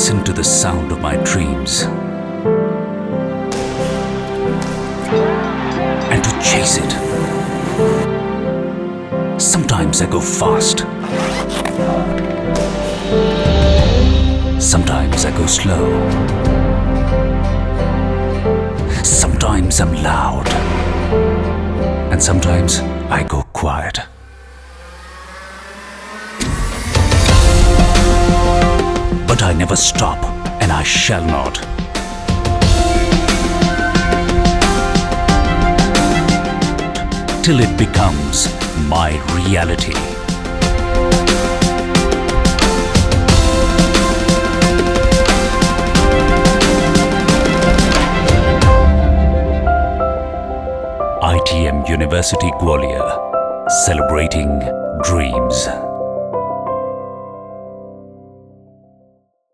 listen to the sound of my dreams and to chase it. Sometimes I go fast. Sometimes I go slow. Sometimes I'm loud. And sometimes I go quiet. But I never stop, and I shall not. Till it becomes my reality. ITM University Gwalior, celebrating dreams.